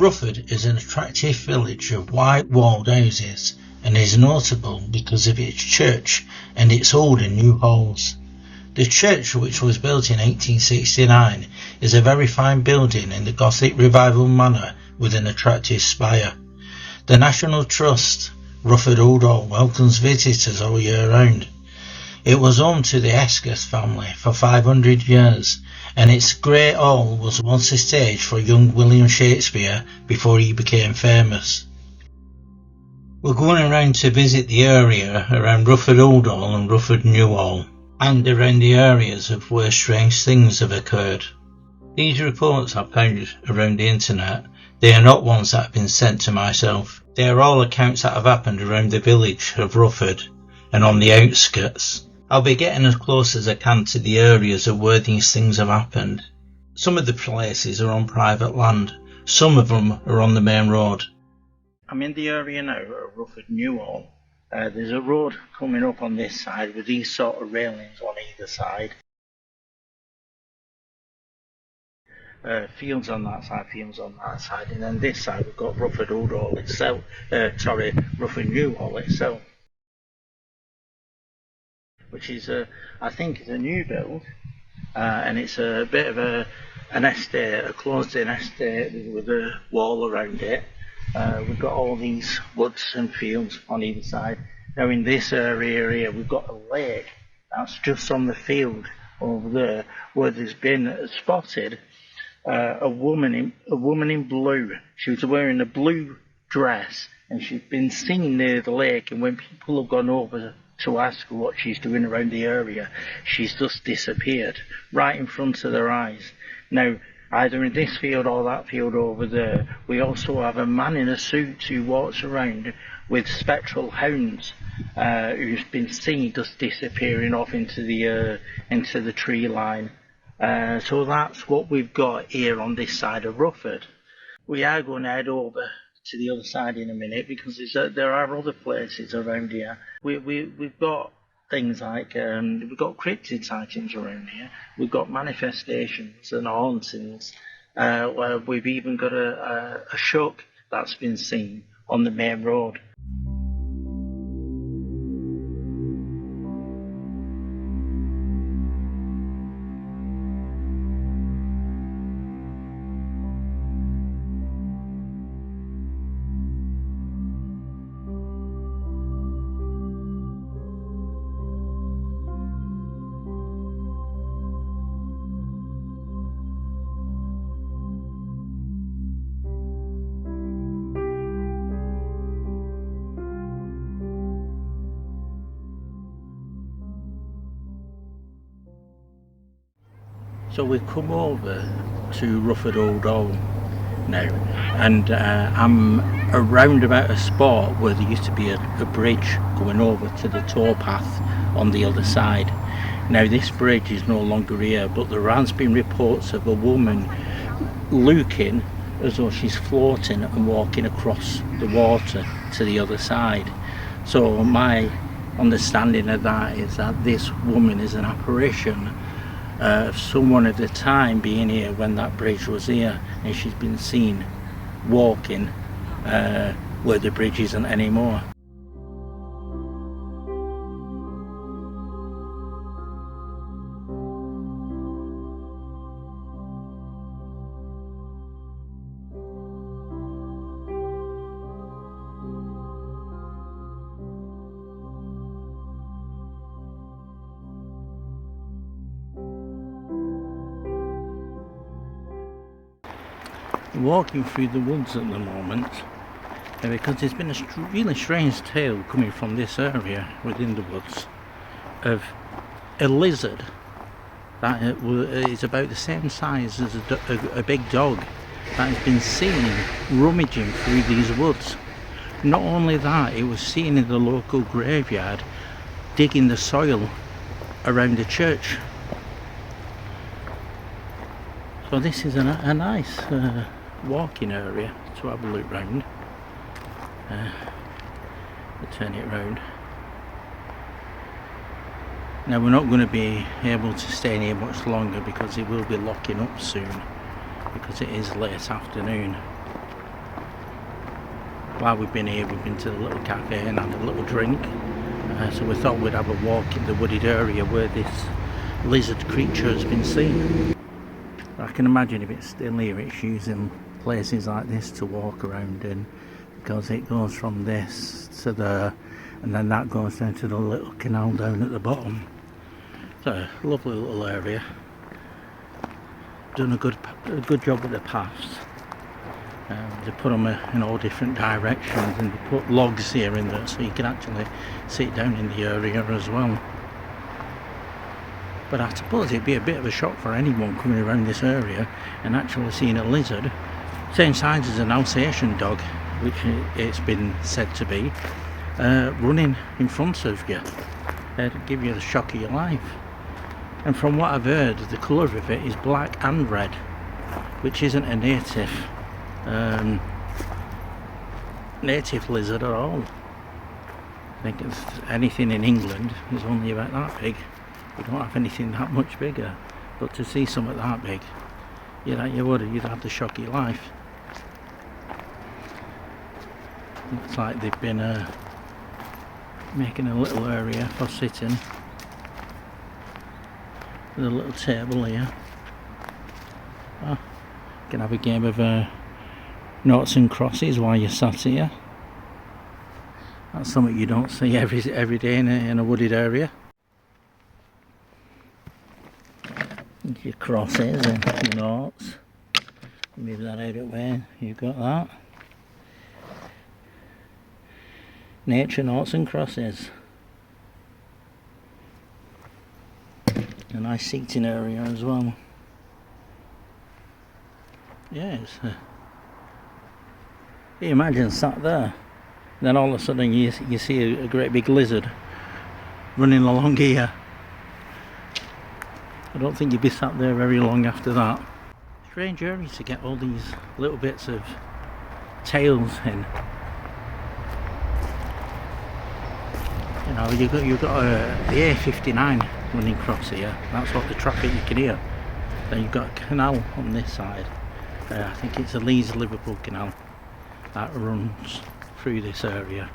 Rufford is an attractive village of white-walled houses and is notable because of its church and its old and new halls. The church, which was built in 1869, is a very fine building in the Gothic Revival manner with an attractive spire. The National Trust, Rufford Old Hall, welcomes visitors all year round. It was home to the Escott family for 500 years, and its great hall was once a stage for young William Shakespeare before he became famous. We're going around to visit the area around Rufford Old Hall and Rufford New Hall, and around the areas of where strange things have occurred. These reports are found around the internet. They are not ones that have been sent to myself. They are all accounts that have happened around the village of Rufford and on the outskirts. I'll be getting as close as I can to the areas of where these things have happened. Some of the places are on private land. Some of them are on the main road. I'm in the area now at Rufford New Hall. There's a road coming up on this side with these sort of railings on either side. Fields on that side, fields on that side, and then this side we've got Rufford Old Hall itself. Rufford New Hall itself, which is I think it's a new build, and it's a bit of an estate, a closed-in estate with a wall around it. We've got all these woods and fields on either side. Now in this area here, we've got a lake that's just on the field over there, where there's been spotted a woman in blue. She was wearing a blue dress, and she's been seen near the lake, and when people have gone over to ask her what she's doing around the area, she's just disappeared right in front of their eyes. Now, either in this field or that field over there, we also have a man in a suit who walks around with spectral hounds, who's been seen just disappearing off into the tree line. So that's what we've got here on this side of Rufford. We are going to head over to the other side in a minute, because there are other places around here. We've got things like we've got cryptid sightings around here. We've got manifestations and hauntings. We've even got a shuck that's been seen on the main road. So we've come over to Rufford Old Hall now, and I'm around about a spot where there used to be a bridge going over to the towpath on the other side. Now this bridge is no longer here, but there has been reports of a woman looking as though she's floating and walking across the water to the other side. So my understanding of that is that this woman is an apparition of someone at the time being here when that bridge was here, and she's been seen walking where the bridge isn't anymore. Walking through the woods at the moment, because there's been a really strange tale coming from this area within the woods of a lizard that is about the same size as a big dog that has been seen rummaging through these woods. Not only that, it was seen in the local graveyard digging the soil around the church. So this is a nice walking area to have a look round. We'll turn it round. Now we're not going to be able to stay in here much longer because it will be locking up soon, because it is late afternoon. while we've been here, we've been to the little cafe and had a little drink. So we thought we'd have a walk in the wooded area where this lizard creature has been seen. I can imagine if it's still here, it's using places like this to walk around in, because it goes from this to there, and then that goes down to the little canal down at the bottom. So a lovely little area. Done a good job with the paths. They put them in all different directions, and they put logs here in there so you can actually sit down in the area as well. But I suppose it'd be a bit of a shock for anyone coming around this area and actually seeing a lizard, same size as an Alsatian dog, which it's been said to be, running in front of you. It'd give you the shock of your life. And from what I've heard, the colour of it is black and red, which isn't a native lizard at all. I think anything in England is only about that big. We don't have anything that much bigger, but to see something that big, you'd have the shock of your life. Looks like they've been making a little area for sitting. With a little table here. Oh, you can have a game of noughts and crosses while you're sat here. That's something you don't see every day in a wooded area. Your crosses and your noughts. Move that out of the way. You've got that. Nature noughts and crosses. A nice seating area as well. Yes. You imagine sat there, then all of a sudden you see a great big lizard running along here. I don't think you'd be sat there very long after that. Strange area to get all these little bits of tails in. You know, you've got the A59 running across here. That's what the traffic you can hear. Then you've got a canal on this side. I think it's the Leeds and Liverpool Canal that runs through this area.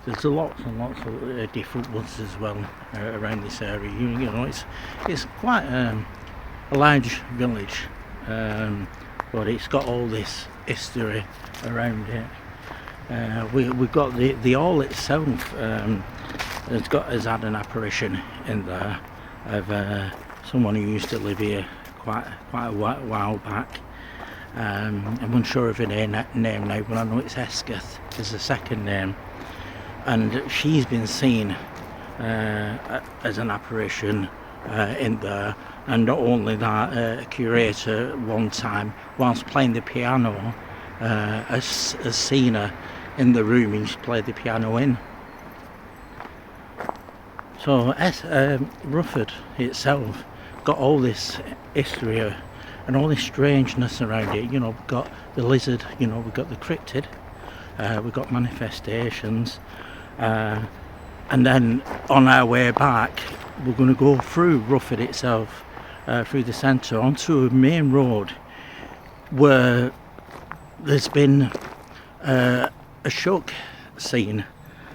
There's lots and lots of different woods as well around this area. You know, it's quite a large village, but it's got all this history around it. We've got the hall itself has had an apparition in there of someone who used to live here quite a while back. I'm unsure of her name now, but I know it's Esketh is the second name. And she's been seen as an apparition in there, and not only that, a curator one time, whilst playing the piano, has seen her in the room he's played the piano in. So Rufford itself got all this history and all this strangeness around it. You know, we've got the lizard, you know, we've got the cryptid, we've got manifestations. And then on our way back we're going to go through Rufford itself, through the centre onto a main road where there's been a shock scene.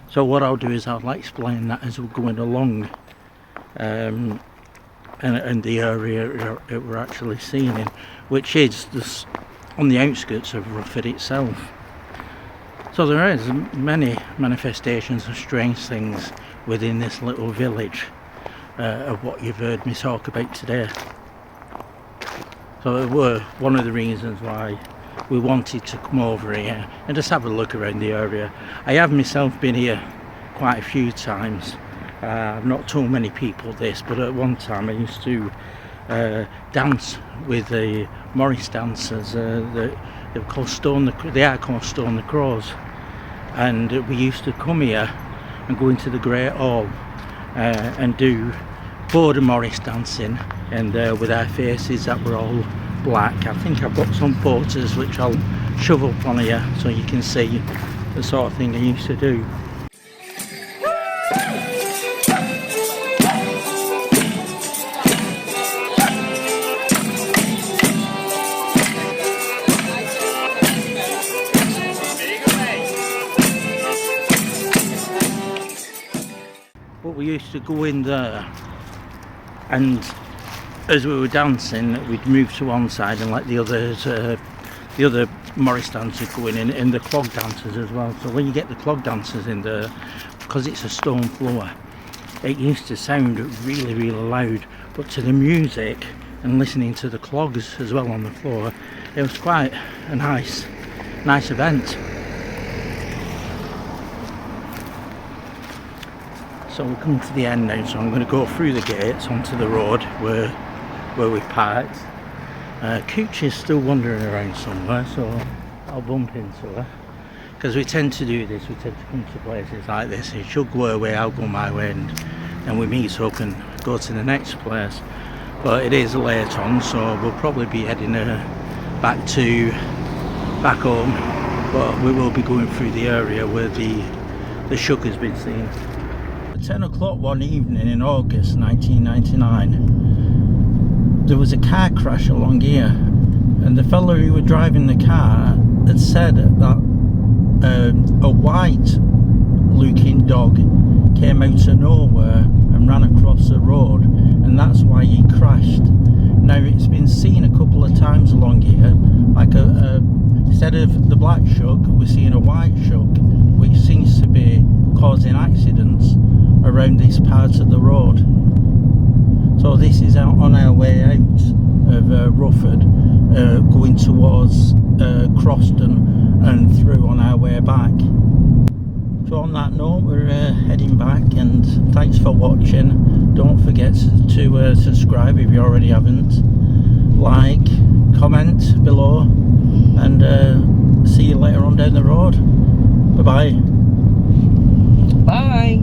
So what I'll do is I'll explain that as we're going along, and the area we're actually seeing in, which is on the outskirts of Rufford itself. So there is many manifestations of strange things within this little village of what you've heard me talk about today. So it were one of the reasons why we wanted to come over here and just have a look around the area. I have myself been here quite a few times. I've not told many people this, but at one time I used to dance with the Morris dancers. They are called Stone the Crows, and we used to come here and go into the Great Hall and do border Morris dancing, and with our faces that were all black. I think I've got some photos which I'll shove up on here so you can see the sort of thing I used to do. used to go in there, and as we were dancing, we'd move to one side and let the other Morris dancers go in, and the clog dancers as well. So when you get the clog dancers in there, because it's a stone floor, it used to sound really, really loud. But to the music and listening to the clogs as well on the floor, it was quite a nice event. So we're coming to the end now, so I'm going to go through the gates onto the road where we've parked. Cooch is still wandering around somewhere, so I'll bump into her. Because we tend to do this, we tend to come to places like this. She'll go her way, I'll go my way, and we meet up and go to the next place. But it is late on, so we'll probably be heading back home. But we will be going through the area where the shug has been seen. At 10 o'clock one evening in August 1999, there was a car crash along here, and the fellow who was driving the car had said that a white looking dog came out of nowhere and ran across the road, and that's why he crashed. Now it's been seen a couple of times along here, like instead of the black shug, we're seeing a white shug, which seems to be causing accidents around this part of the road. So this is out on our way out of Rufford, going towards Croston and through on our way back. So on that note, we're heading back, and thanks for watching. Don't forget to subscribe if you already haven't. Like, comment below, and see you later on down the road. Bye-bye. Bye.